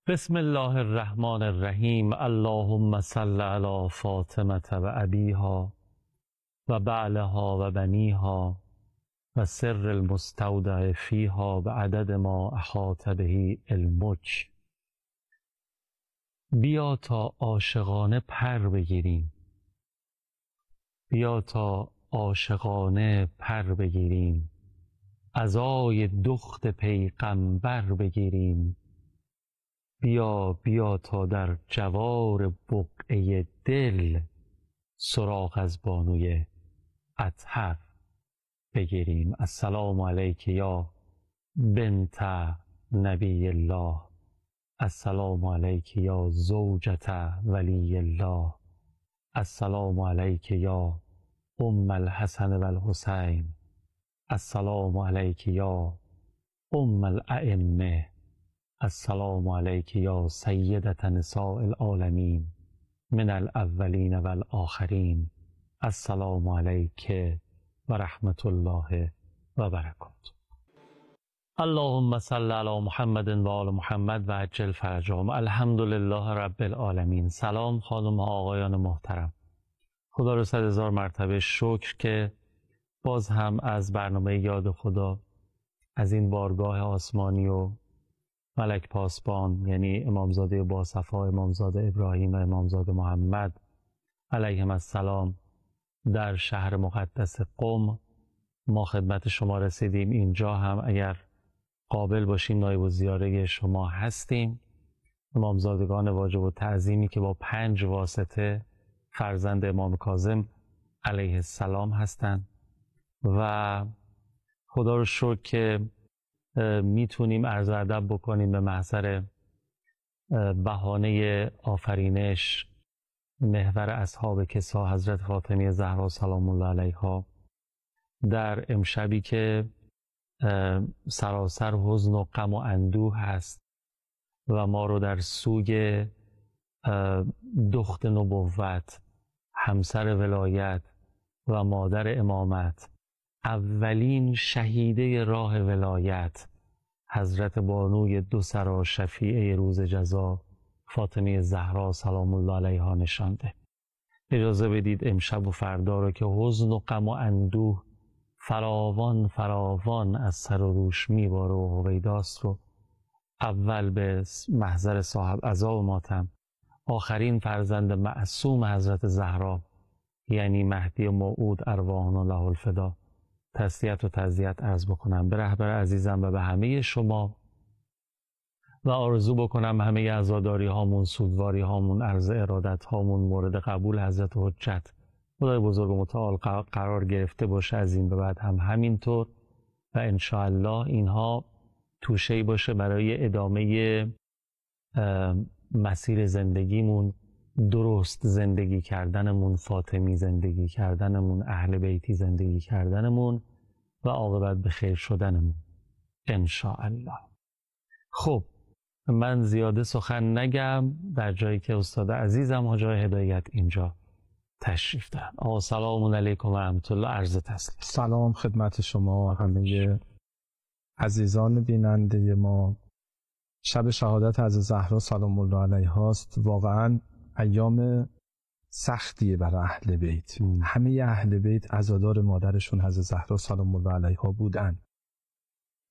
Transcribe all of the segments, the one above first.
بسم الله الرحمن الرحیم. اللهم صل علی فاطمة و ابیها و بعلها و بنیها و سر المستودع فیها و عدد ما احاط به علمک. بیا تا عاشقانه پر بگیریم، بیا تا عاشقانه پر بگیریم، عزای دخت پیغمبر بگیریم. بیا بیا تا در جوار بقعه دل سراغ از بانوی اطهر بگیریم. السلام علیک یا بنت نبی الله، السلام علیک یا زوجة ولی الله، السلام علیک یا ام الحسن و الحسین، السلام علیک یا ام الائمه، السلام علیک یا سیدة نساء العالمین من الاولین و الاخرین. السلام علیک و رحمت الله و برکاته. اللهم صل علی محمد و آل محمد و عجل فرجهم. الحمد لله رب العالمین. سلام خانم ها آقایان محترم، خدا رو 100,000 مرتبه شکر که باز هم از برنامه یاد خدا، از این بارگاه آسمانی و ملک پاسبان، یعنی امامزاده باصفا، امامزاده ابراهیم و امامزاده محمد علیهم السلام، در شهر مقدس قم ما خدمت شما رسیدیم. اینجا هم اگر قابل باشیم نایب الزیاره شما هستیم. امامزادگان واجب و تعظیمی که با 5 واسطه فرزند امام کاظم علیه السلام هستند و خدا رو شکر که میتونیم عرض ادب بکنیم به محضر بهانه آفرینش محور اصحاب کسا حضرت فاطمه زهرا سلام الله علیها در امشبی که سراسر حزن و غم و اندوه هست و ما رو در سوی دخت نبوت، همسر ولایت و مادر امامت، اولین شهیده راه ولایت، حضرت بانوی دو سرا شفیعه روز جزا فاطمه زهرا سلام الله علیها نشانده. اجازه بدید امشب و فردا رو که حزن و غم و اندوه فراوان فراوان از سر و روش میباره و هویداست رو اول به محضر صاحب عزا و ماتم، آخرین فرزند معصوم حضرت زهرا یعنی مهدی موعود ارواحنا له الفدا تسلیت و تعزیت عرض بکنم به رهبر عزیزم و به همه شما و آرزو بکنم همه عزاداری هامون، سوگواری هامون، عرض ارادت هامون مورد قبول حضرت حجت خدای بزرگ و متعال قرار گرفته باشه از این به بعد هم همینطور و انشاءالله اینها توشه‌ای باشه برای ادامه مسیر زندگیمون، درست زندگی کردنمون، فاطمی زندگی کردنمون، اهل بیتی زندگی کردنمون و عاقبت به خیر شدنمون انشاءالله. خب من زیاده سخن نگم، در جایی که استاد عزیزم حاجی هدایت اینجا تشریف دارن. آقا سلام علیکم و رحمت الله، عرض تسلیم. سلام خدمت شما همه عزیزان بیننده ما. شب شهادت از زهرا سلام الله علیها است. واقعا ایام سختیه برای اهل بیت. همه اهل بیت عزادار مادرشون حضرت زهرا سلام الله علیها بودن.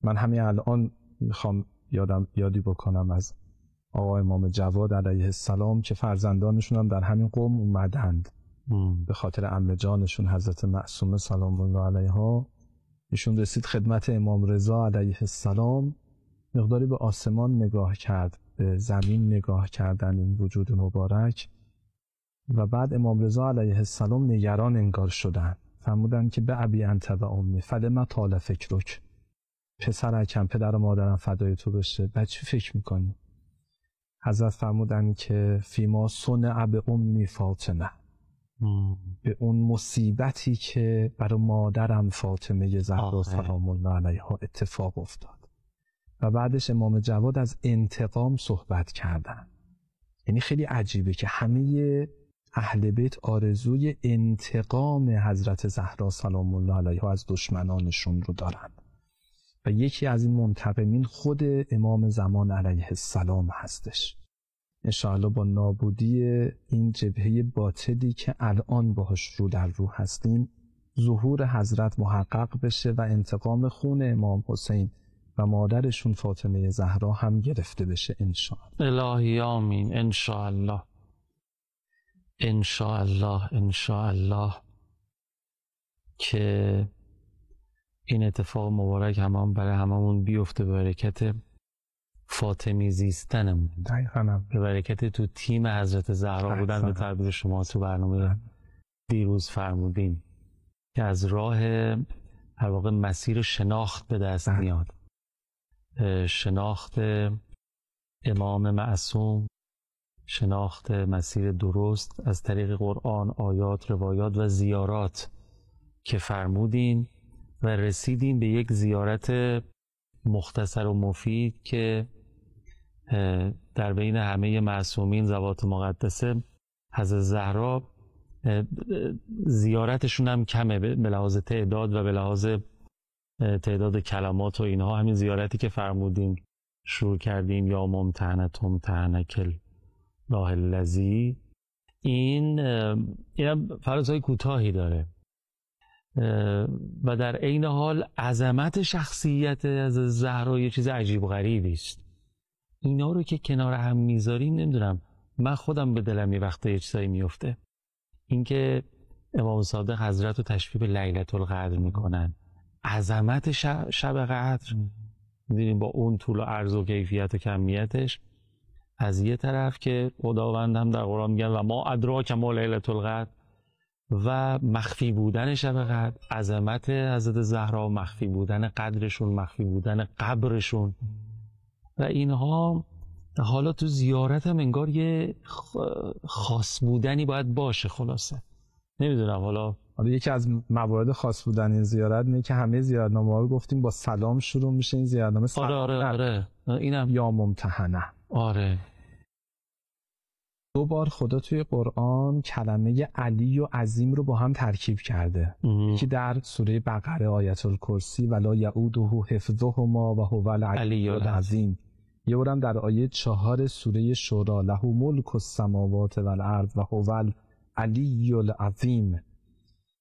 من همین الان میخوام یادی بکنم از آقا امام جواد علیه السلام که فرزندانشون هم در همین قوم اومدند به خاطر عمه جانشون حضرت معصومه سلام الله علیها. ایشون رسید خدمت امام رضا علیه السلام، مقداری به آسمان نگاه کرد، به زمین نگاه کردن این وجود مبارک و بعد امام رضا علیه السلام نگران انگار شدن، فرمودن که به ابی انت و امی فلما طال فکرک، پسرکم پدر و مادرم فدای تو بشه، بعد چی فکر میکنی؟ حضرت فرمودن که فیما صنع بامی فاطمه، به اون مصیبتی که برای مادرم فاطمه زهرا سلام الله علیها اتفاق افتاد. و بعدش امام جواد از انتقام صحبت کردن. یعنی خیلی عجیبه که همه اهل بیت آرزوی انتقام حضرت زهرا سلام الله علیها از دشمنانشون رو دارن. و یکی از این منتقمین خود امام زمان علیه السلام هستش. انشاءالله با نابودی این جبهه باطلی که الان باهاش رو در رو هستیم، ظهور حضرت محقق بشه و انتقام خون امام حسین و مادرشون فاطمه زهرا هم گرفته بشه انشاءالله. الهی آمین. انشاءالله انشاءالله انشاءالله که این اتفاق مبارک همان برای هممون بیفته، به برکت فاطمی زیستنمون، دقیقاً به برکت تو تیم حضرت زهرا بودن. به تعبیر شما تو برنامه دیروز فرمودین که از راه در واقع مسیر شناخت به دست میاد، شناخت امام معصوم، شناخت مسیر درست از طریق قرآن، آیات، روایات و زیارات که فرمودین و رسیدین به یک زیارت مختصر و مفید که در بین همه معصومین ذوات مقدسه حضرت زهرا زیارتشون هم کمه به لحاظ تعداد و به لحاظ تعداد کلمات و اینها. همین زیارتی که فرمودین شروع کردیم یا ممتحنت ممتحنک الله الذی، این فرازهای کوتاهی داره و در عین حال عظمت شخصیت از زهرا یه چیز عجیب و غریبی است. اینا رو که کنار هم میذاریم، نمیدونم، من خودم به دلم یه وقتا یه چیزایی میفته. اینکه امام صادق حضرت رو تشبیه به لیلة القدر میکنن، عظمت شب قدر میدونیم با اون طول و عرض و کیفیت و کمیتش از یه طرف، که خداوند هم در قرآن میگن و ما ادراک ما لیلة القدر، و مخفی بودن شب قدر، عظمت حضرت زهرا، مخفی بودن قدرشون، مخفی بودن قبرشون و اینها. حالا تو زیارت هم انگار یه خاص بودنی باید باشه. خلاصه نمیدونم، حالا یکی از موارد خاص بودن این زیارت اینه که همه زیارتنامه‌ها رو گفتیم با سلام شروع میشه. این زیارتنامه سلام آره اینم یا ممتحنه. آره 2 بار خدا توی قرآن کلمه علی و عظیم رو با هم ترکیب کرده. یکی در سوره بقره آیت الکرسی ولا یعوده حفظهما و هو العلی العظیم، یه بارم در آیه 4 سوره شورا له ملک السماوات و الارض و هو العلی العظیم.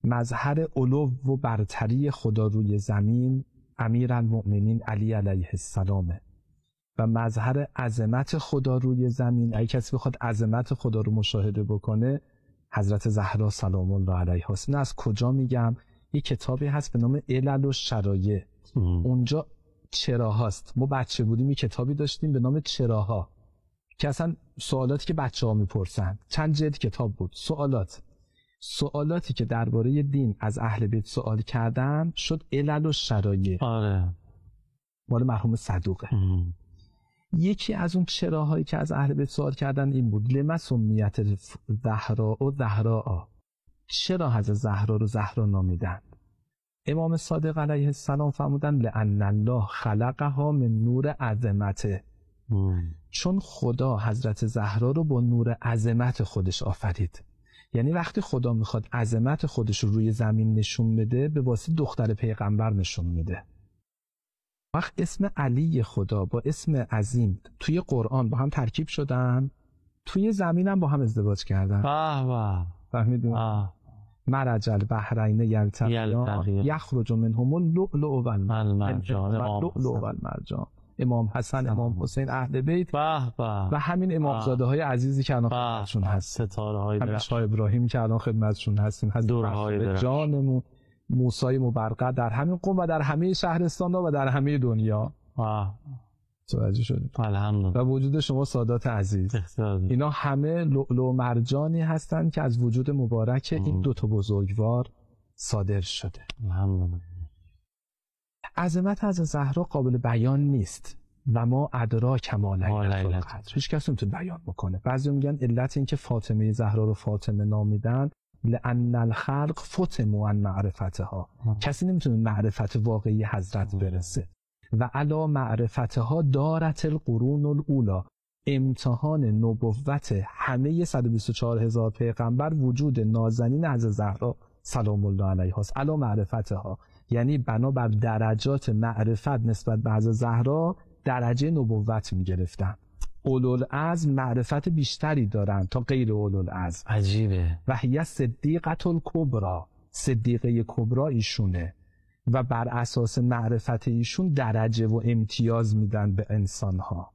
مظهر علو و برتری خدا روی زمین امیرالمؤمنین علی علیه السلامه و مظهر عظمت خدا روی زمین، اگه کسی بخواد عظمت خدا رو مشاهده بکنه، حضرت زهرا سلام الله علیها است. این از کجا میگم؟ یه کتابی هست به نام علل الشرایع. اونجا چراهاست. ما بچه بودیم یه کتابی داشتیم به نام چراها که اصلا سوالاتی که بچه‌ها میپرسن، چند جلد کتاب بود، سوالاتی که درباره دین از اهل بیت سوال کردن شد علل الشرایع. آره مال مرحوم صدوقه. یکی از اون چراهایی که از اهل بیت سوال کردن این بود: لما سمیت زهرا و زهرا، چرا حضرت زهرا رو زهرا نامیدن؟ امام صادق علیه السلام فرمودن لأن الله خلقها من نور عظمته، چون خدا حضرت زهرا رو با نور عظمت خودش آفرید. یعنی وقتی خدا میخواد عظمت خودش رو روی زمین نشون بده، به واسطه دختر پیغمبر نشون میده. وقت اسم علی خدا با اسم عظیم توی قرآن با هم ترکیب شدن، توی زمین هم با هم ازدواج کردن. فهمیدیم؟ مرج البحرین یلتقیان یخرج منهما اللؤلؤ والمرجان. امام حسن، امام حسین، اهل بیت و همین امامزاده های عزیزی که الان خدمتشون هست، ستاره های درخشان، شاه ابراهیم که الان خدمتشون هستیم، حضرت جانمون موسی مبرقه، در همین قم و در همه شهرستان و در همه دنیا. توجه شدید؟ الحمدلله. و وجود شما سادات عزیز، اینا همه لؤلؤ و مرجانی هستند که از وجود مبارک این 2 تا بزرگوار صادر شده. الحمدلله. عظمت از زهرا قابل بیان نیست و ما ادراک ما لیلة القدر، هیچ کس نمیتونه بیان بکنه. بعضی میگن علت این که فاطمه زهرا رو فاطمه نامیدن لأن الخلق فتموا عن معرفتها، کسی نمیتونه معرفت واقعی حضرت برسه. و علی معرفتها دارت القرون الاولی، امتحان نبوت همه 124,000 پیغمبر وجود نازنین حضرت زهرا سلام الله علیها است. علی معرفتها یعنی بنابر درجات معرفت نسبت به حضرت زهرا درجه نبوت میگرفتن. اولوالعزم معرفت بیشتری دارن تا غیر اولوالعزم. عجیبه. و هی صدیقة الکبری، صدیقه کبری ایشونه و بر اساس معرفت ایشون درجه و امتیاز میدن به انسانها.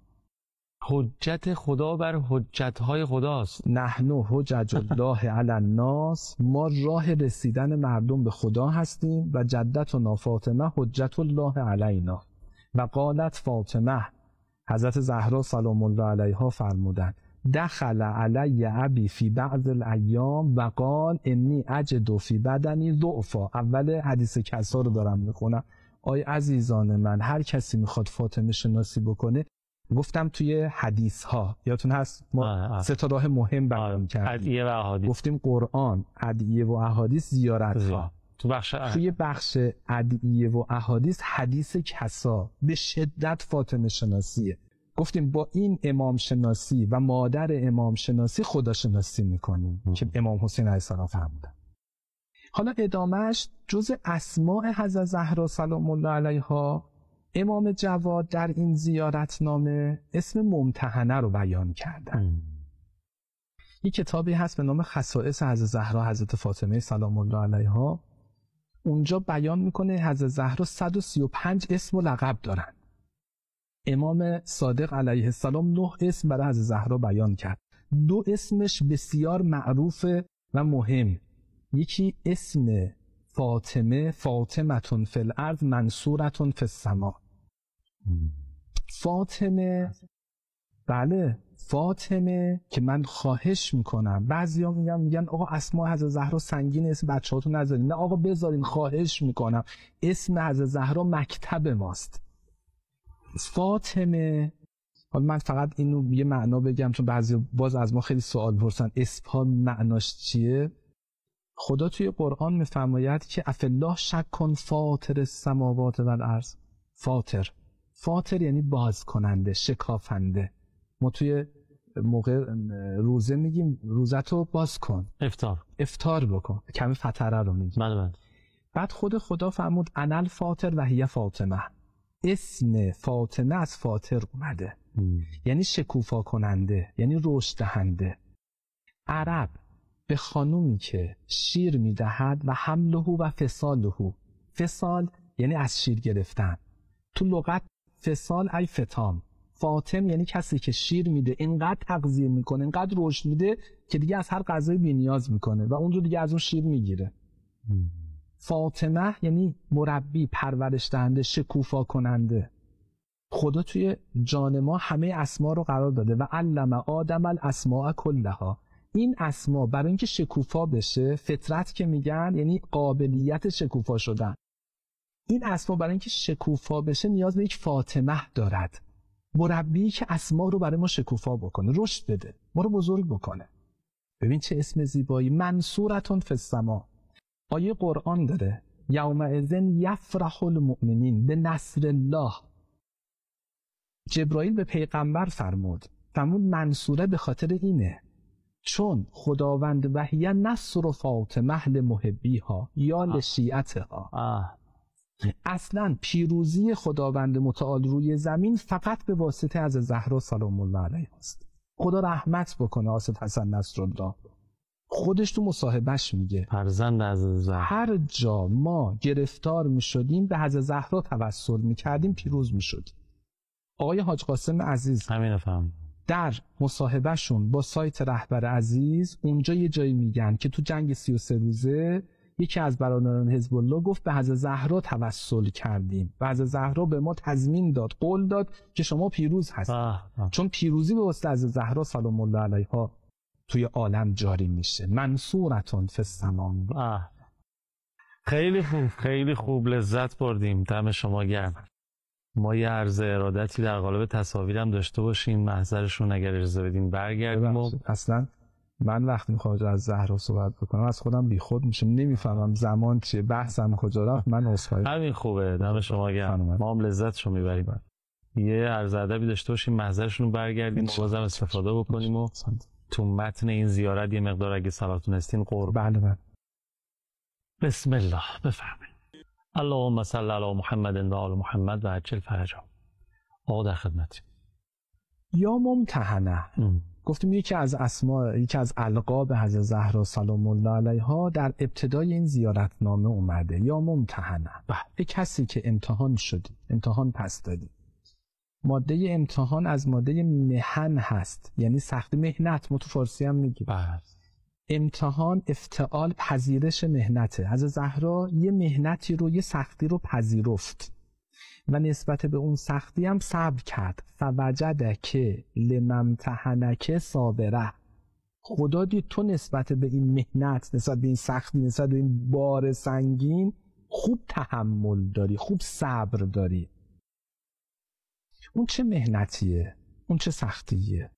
حجت خدا بر حجتهای خداست. نحن حجج الله علی الناس، ما راه رسیدن مردم به خدا هستیم و جدتنا فاطمه حجت الله علینا. و قالت فاطمه، حضرت زهرا سلام الله علیها فرمودند دخل علی ابی فی بعض الایام و قال انی اجد فی بدنی ضعفا. اول حدیث کسا رو دارم میخونم. آی عزیزان من، هر کسی میخواد فاطمه شناسی بکنه، گفتم توی حدیث ها یادتون هست ما 3 راه مهم بیان کردیم، ادعیه و احادیث. گفتیم قرآن، ادعیه و احادیث، زیارت ها. توی بخش ادعیه و احادیث حدیث کسا به شدت فاطمه شناسیه. گفتیم با این امام شناسی و مادر امام شناسی خدا شناسی میکنیم که امام حسین علیه السلام فرمودن. حالا ادامهش جز اسماء حضرت زهرا سلام الله علیها، امام جواد در این زیارتنامه اسم ممتحنه رو بیان کردن. یک کتابی هست به نام خصائص حضرت زهرا حضرت فاطمه سلام الله علیها. اونجا بیان میکنه حضرت زهرا 135 اسم و لقب دارن. امام صادق علیه السلام 9 اسم برای حضرت زهرا بیان کرد. 2 اسمش بسیار معروفه و مهم. یکی اسم فاطمه، فاطمتون فی الارض منصورتون فی السما. فاطمه، بله فاطمه که من خواهش میکنم، بعضیا میگن آقا اسماء حضرت زهرا سنگین، اسم بچه‌هاتون نذارین. نه آقا بذارین، خواهش میکنم، اسم حضرت زهرا مکتب ماست. فاطمه، حالا من فقط اینو یه معنا بگم چون بعضی باز از ما خیلی سوال پرسن اسم معناش چیه. خدا توی قرآن میفرماید که افالله شک فاطر السماوات و الارض. فاطر یعنی باز کننده، شکافنده. ما توی موقع روزه میگیم روزتو باز کن، افطار بکن، کمی فطره رو میگیم. بعد خدا فرمود انا الفاطر و هی فاطمه. اسم فاطمه از فاطر اومده، یعنی شکوفا کننده، یعنی رشد دهنده. عرب به خانومی که شیر میدهد و حمله و فصاله، فصال یعنی از شیر گرفتن، تو لغت فصال ای فتام. فاطم یعنی کسی که شیر میده، اینقدر تغذیه میکنه، اینقدر رشد میده که دیگه از هر غذایی بی‌نیاز میکنه و اونجور دیگه از اون شیر میگیره. فاطمه یعنی مربی، پرورش دهنده، شکوفا کننده. خدا توی جان ما همه اسما رو قرار داده و علم آدم الاسماء کلها. این اسما برای اینکه شکوفا بشه، فطرت که میگن یعنی قابلیت شکوفا شدن، این اسما برای اینکه شکوفا بشه نیاز به یک فاطمه دارد، مربی که اسما رو برای ما شکوفا بکنه، رشد بده، ما رو بزرگ بکنه. ببین چه اسم زیبایی، منصورتون فی السما. آیه قرآن داره یومئذ یفرح المؤمنین به نصر الله. جبرائیل به پیغمبر فرمود منصوره به خاطر اینه چون خداوند وحی نصر فاطمه لمحبیها یا لشیعتها. اصلا پیروزی خداوند متعال روی زمین فقط به واسطه از زهرا سلام الله علیها است. خدا رحمت بکنه آسد حسن نصرالله، خودش تو مصاحبهش میگه فرزند از زهرا، هر جا ما گرفتار میشدیم به حضرت زهرا توسل میکردیم، پیروز میشدیم. آقای حاج قاسم عزیز همین فهم در مصاحبهشون با سایت رهبر عزیز اونجا یه جایی میگن که تو جنگ 33 روزه یکی از برادران حزب الله گفت به حضرت زهرا توسل کردیم و حضرت زهرا به ما تضمین داد، قول داد که شما پیروز هستید. چون پیروزی به واسطه حضرت زهرا سلام الله علیها توی عالم جاری میشه. منصورتون فی السما. خیلی خوب لذت بردیم، دم شما گرم. ما یه عرض ارادتی در قالب تصاویرم داشته باشیم، محضرشون اگر اجازه بدین برگردیم. اصلا من وقتی میخوام از زهرا صحبت بکنم از خودم بیخود میشم، نمیفهمم زمان چیه، بحثم کجا رفت. من عذرخواهی. همین خوبه، دم شما گرم، ما هم لذتشو میبریم. یه عرض ادبی داشته باشیم، محضرشون برگردیم، بازم استفاده بکنیم و تو متن این زیارت یه مقدار اگه صلاتون هستین قرب. بله. بسم الله، بفرمایید. اللهم صل علی محمد و آل محمد و عجل فرجهم. آقا در خدمت. یا ممتحنه گفتیم یکی از القاب حضرت زهرا سلام الله علیها در ابتدای این زیارتنامه اومده، یا ممتحنه، به کسی که امتحان شدی، امتحان پس دادی. ماده امتحان از ماده محن هست، یعنی سختی، مهنت، ما تو فارسی هم میگیم. امتحان افتعال پذیرش مهنته. حضرت زهرا یه مهنتی رو، یه سختی رو پذیرفت و نسبت به اون سختی هم صبر کرد. فوجدک لممتحنک صابره. خدا دید تو نسبت به این مهنت، نسبت به این سختی، نسبت به این بار سنگین خوب تحمل داری، خوب صبر داری. اون چه مهنتیه، اون چه سختیه.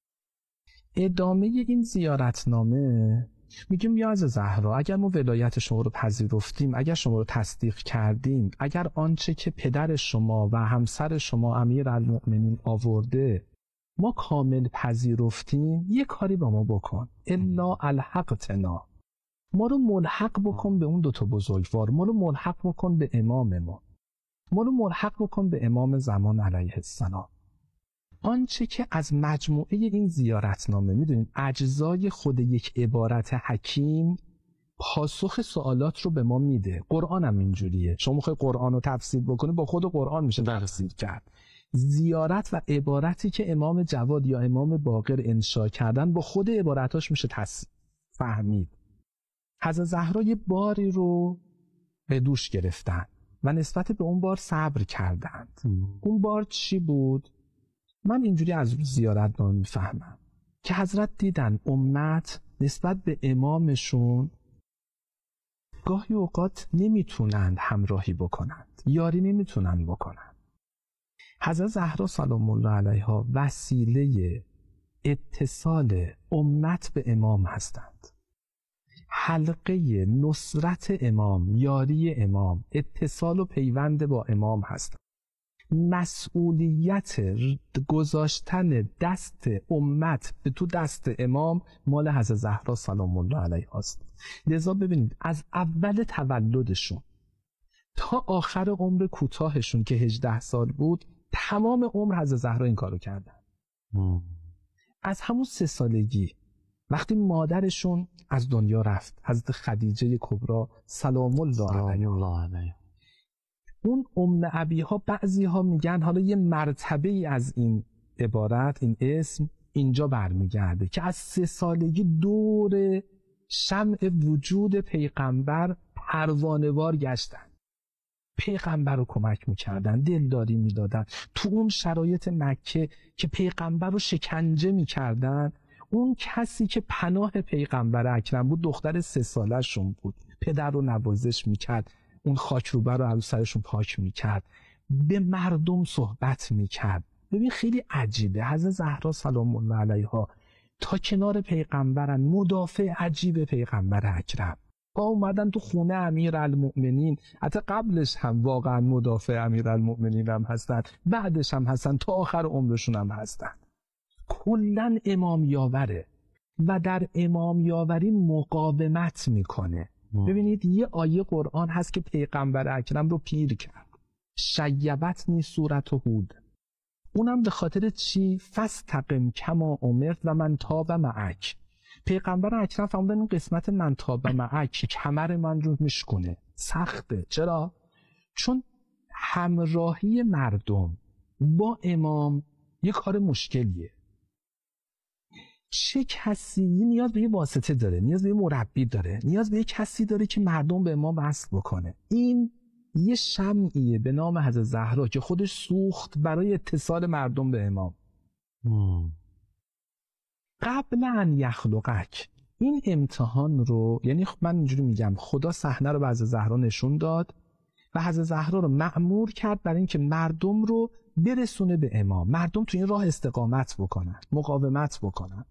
ادامه این زیارتنامه میگیم یا از زهرا، اگر ما ولایت شما رو پذیرفتیم، اگر شما رو تصدیق کردیم، اگر آنچه که پدر شما و همسر شما امیرالمؤمنین آورده ما کامل پذیرفتیم، یه کاری با ما بکن. الا الحقتنا، ما رو ملحق بکن به اون دوتا بزرگوار، ما رو ملحق بکن به امام ما رو ملحق بکن به امام زمان علیه السلام. آنچه که از مجموعه این زیارتنامه، میدونید اجزای خود یک عبارت حکیم پاسخ سوالات رو به ما میده. قرآن هم اینجوریه، شما میخوای قرآن رو تفسیر بکنی با خود قرآن میشه تفسیر کرد. زیارت و عبارتی که امام جواد یا امام باقر انشا کردن با خود عبارتاش میشه فهمید. حضرت زهرا یه باری رو به دوش گرفتن و نسبت به اون بار صبر کردند. اون بار چی بود؟ من اینجوری از زیارتنامه میفهمم که حضرت دیدن امت نسبت به امامشون گاهی اوقات نمیتونند همراهی بکنند، یاری نمیتونند بکنند. حضرت زهرا سلام الله علیها وسیله اتصال امت به امام هستند. حلقه نصرت امام، یاری امام، اتصال و پیوند با امام هستند. مسئولیت گذاشتن دست امت به تو دست امام مال حضرت زهرا سلام الله علیها است. لذا ببینید از اول تولدشون تا آخر عمر کوتاهشون که 18 سال بود، تمام عمر حضرت زهرا این کارو کردن. از همون 3 سالگی وقتی مادرشون از دنیا رفت، حضرت خدیجه کبرا سلام الله علیها، اون ام ابیها بعضی ها میگن حالا یه مرتبه ای از این عبارت، این اسم اینجا برمیگرده که از 3 سالگی دور شمع وجود پیغمبر پروانه‌وار گشتن، پیغمبر رو کمک میکردن، دلداری میدادن. تو اون شرایط مکه که پیغمبر رو شکنجه میکردن، اون کسی که پناه پیغمبر اکرم بود دختر 3 ساله شون بود، پدر رو نوازش میکرد، اون خاکروبه رو از سرشون پاک میکرد، به مردم صحبت میکرد. ببین خیلی عجیبه، حضرت زهرا سلام الله علیها تا کنار پیغمبرن، مدافع عجیب پیغمبر اکرم. با اومدن تو خونه امیرالمؤمنین، حتی قبلش هم واقعا مدافع امیرالمؤمنین هم هستن، بعدش هم هستن، تا آخر عمرشون هم هستن. کلن امام یاوره و در امام یاوری مقاومت میکنه. ببینید یه آیه قرآن هست که پیغمبر اکرم رو پیر کرد، شیبتنی صورت هود. اونم به خاطر چی؟ فاستقم کما امرت و من تاب معک. پیغمبر اکرم فهمیدن این قسمت من تاب معک کمر من رو میشکنه، سخته. چرا؟ چون همراهی مردم با امام یه کار مشکلیه. چه کسی نیاز به یه واسطه داره، نیاز به یه مربی داره، نیاز به یه کسی داره که مردم به امام وصل بکنه. این یه شمعیه به نام حضرت زهرا که خودش سوخت برای اتصال مردم به امام. قبل ان یخلقک، این امتحان رو، یعنی من اینجوری میگم، خدا صحنه رو به حضرت زهرا نشون داد و حضرت زهرا رو مأمور کرد برای اینکه مردم رو برسونه به امام، مردم تو این راه استقامت بکنن، مقاومت بکنن.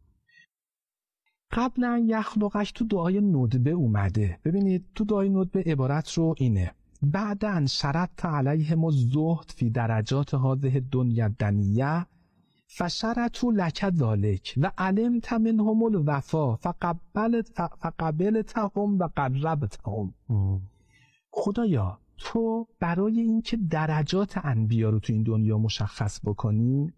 قبل ان یخلقک تو دعای ندبه اومده. ببینید تو دعای ندبه عبارت رو اینه: بعد ان شرطت علیهم الزهد فی درجات هذه الدنیا الدنیه فشرطوا لک ذلک و علمت منهم الوفا فقبلتهم و قربتهم. خدایا تو برای اینکه درجات انبیا رو تو این دنیا مشخص بکنی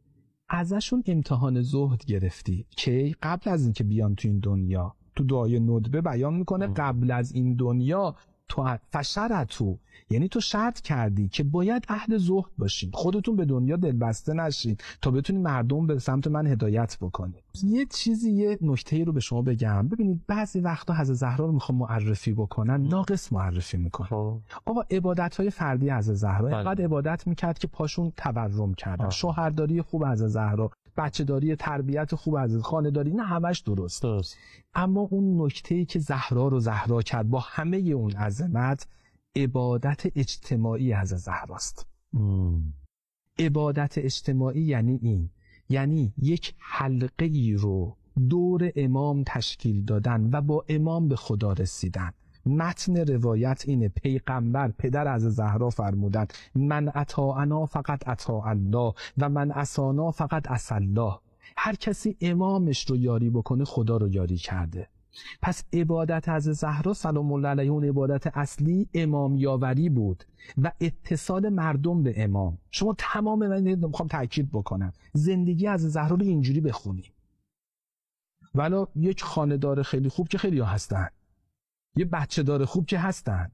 ازشون امتحان زهد گرفتی که قبل از اینکه بیان تو این دنیا. تو دعای ندبه بیان میکنه قبل از این دنیا تو فشرتو، یعنی تو شرط کردی که باید اهل زهد باشین، خودتون به دنیا دلبسته نشین تا بتونید مردم به سمت من هدایت بکنید. یه نکته رو به شما بگم. ببینید بعضی وقتا حضرت زهرا رو میخوام معرفی بکنن، ناقص معرفی میکنن. آقا عبادت‌های فردی حضرت زهرا اینقدر عبادت میکرد که پاشون تورم کردن، شوهرداری خوب حضرت زهرا، بچه‌داری، تربیت خوب حضرت، خانه‌داری، نه همش درست. اما اون نکته‌ای که زهرا رو زهرا کرد با همه اون عظمت، عبادت اجتماعی حضرت زهراست. عبادت اجتماعی یعنی این، یعنی یک حلقه ای رو دور امام تشکیل دادن و با امام به خدا رسیدن. متن روایت اینه، پیغمبر پدر از زهرا فرمودن من اطاعنا فقط اطاع الله و من عصانا فقط عصی الله. هر کسی امامش رو یاری بکنه خدا رو یاری کرده. پس عبادت از زهرا سلام الله علیها اون عبادت اصلی امام یاوری بود و اتصال مردم به امام. شما تمام من میخوام تاکید بکنم زندگی از زهرا رو اینجوری بخونی، ولی یک خانه‌دار خیلی خوب که خیلی ها هستن، یه بچه دار خوب که هستن.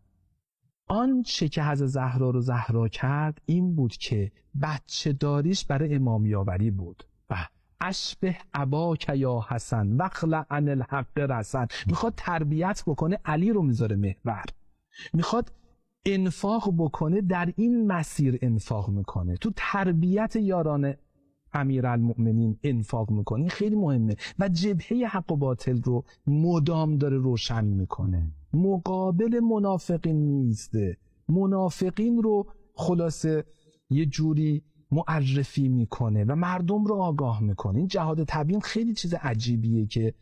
آنچه که حضرت زهرا رو زهرا کرد این بود که بچه داریش برای امام یاوری بود. اشبه اباک یا حسن وخلع عن الحق رسن. میخواد تربیت بکنه، علی رو میذاره محور. میخواد انفاق بکنه، در این مسیر انفاق میکنه. تو تربیت یاران امیرالمؤمنین انفاق میکنه. این خیلی مهمه و جبهه حق و باطل رو مدام داره روشن میکنه. مقابل منافقین نیسته، منافقین رو خلاصه یه جوری معرفی میکنه و مردم رو آگاه میکنه. این جهاد تبیین خیلی چیز عجیبیه که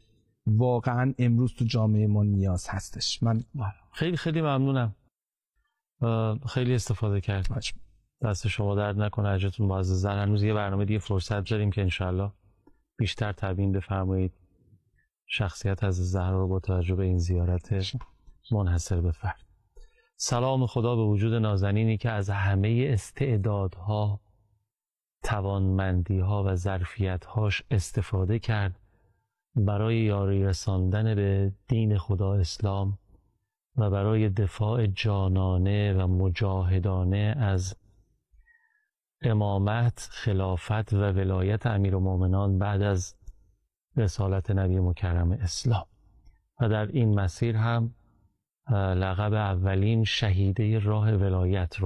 واقعا امروز تو جامعه ما نیاز هستش. من خیلی خیلی ممنونم، خیلی استفاده کردم. دست شما درد نکنه، اجرتون باز زن. هنوز یه برنامه دیگه فرصت داریم که انشالله بیشتر تبیین بفرمایید شخصیت از زهرا رو با توجه به این زیارت منحصر به فرد. سلام خدا به وجود نازنینی که از همه استعدادها، توانمندی‌ها و ظرفیت‌هاش استفاده کرد برای یاری رساندن به دین خدا اسلام و برای دفاع جانانه و مجاهدانه از امامت، خلافت و ولایت امیرالمومنان بعد از رسالت نبی مکرم اسلام و در این مسیر هم لقب اولین شهیده راه ولایت رو